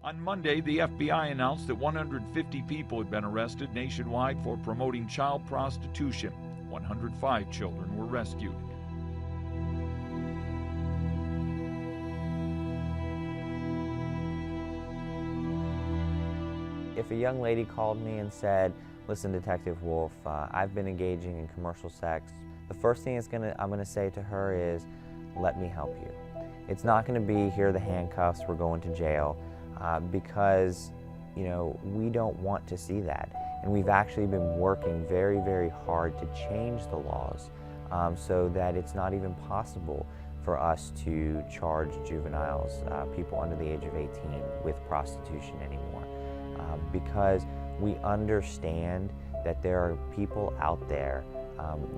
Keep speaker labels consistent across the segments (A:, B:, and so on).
A: On Monday, the FBI announced that 150 people had been arrested nationwide for promoting child prostitution. 105 children were rescued.
B: If a young lady called me and said, "Listen, Detective Wolf, I've been engaging in commercial sex," the first thing I'm gonna say to her is, "Let me help you." It's not gonna be, "Here are the handcuffs, we're going to jail," because we don't want to see that. And we've actually been working very, very hard to change the laws so that it's not even possible for us to charge juveniles, people under the age of 18, with prostitution anymore. Because we understand that there are people out there,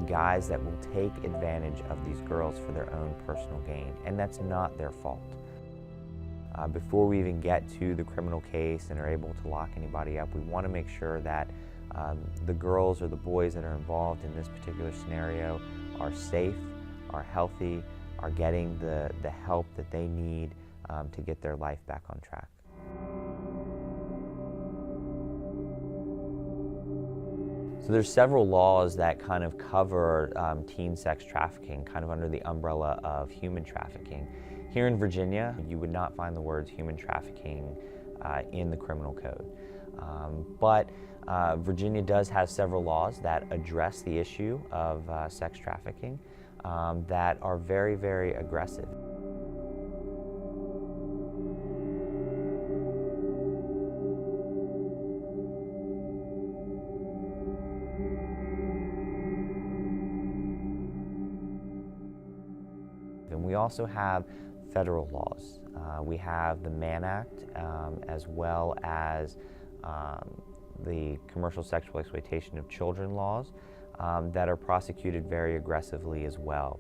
B: guys that will take advantage of these girls for their own personal gain, and that's not their fault. Before we even get to the criminal case and are able to lock anybody up, we want to make sure that the girls or the boys that are involved in this particular scenario are safe, are healthy, are getting the help that they need to get their life back on track. So there's several laws that kind of cover teen sex trafficking, kind of under the umbrella of human trafficking. Here in Virginia, you would not find the words human trafficking in the criminal code. But Virginia does have several laws that address the issue of sex trafficking that are very, very aggressive. And we also have federal laws. We have the Mann Act as well as the commercial sexual exploitation of children laws that are prosecuted very aggressively as well.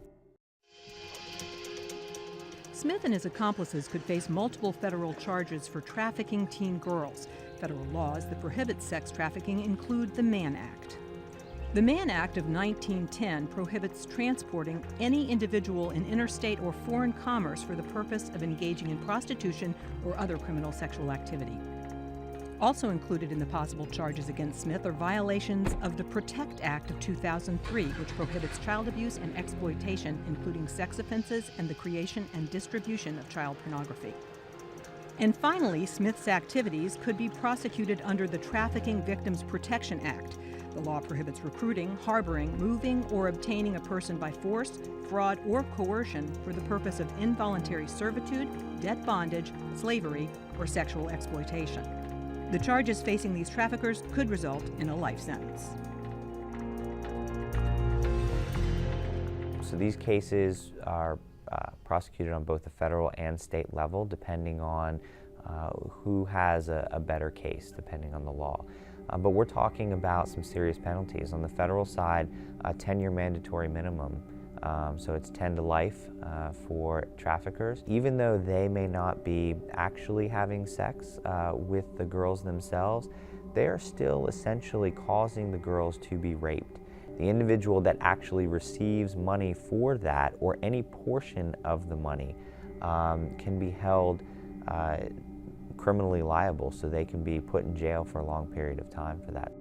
C: Smith and his accomplices could face multiple federal charges for trafficking teen girls. Federal laws that prohibit sex trafficking include the Mann Act. The Mann Act of 1910 prohibits transporting any individual in interstate or foreign commerce for the purpose of engaging in prostitution or other criminal sexual activity. Also included in the possible charges against Smith are violations of the PROTECT Act of 2003, which prohibits child abuse and exploitation, including sex offenses and the creation and distribution of child pornography. And finally, Smith's activities could be prosecuted under the Trafficking Victims Protection Act. The law prohibits recruiting, harboring, moving, or obtaining a person by force, fraud, or coercion for the purpose of involuntary servitude, debt bondage, slavery, or sexual exploitation. The charges facing these traffickers could result in a life sentence.
B: So these cases are prosecuted on both the federal and state level, depending on who has a better case, depending on the law. But we're talking about some serious penalties. On the federal side, a 10-year mandatory minimum. So it's 10 to life for traffickers. Even though they may not be actually having sex with the girls themselves, they are still essentially causing the girls to be raped. The individual that actually receives money for that, or any portion of the money, can be held criminally liable, so they can be put in jail for a long period of time for that.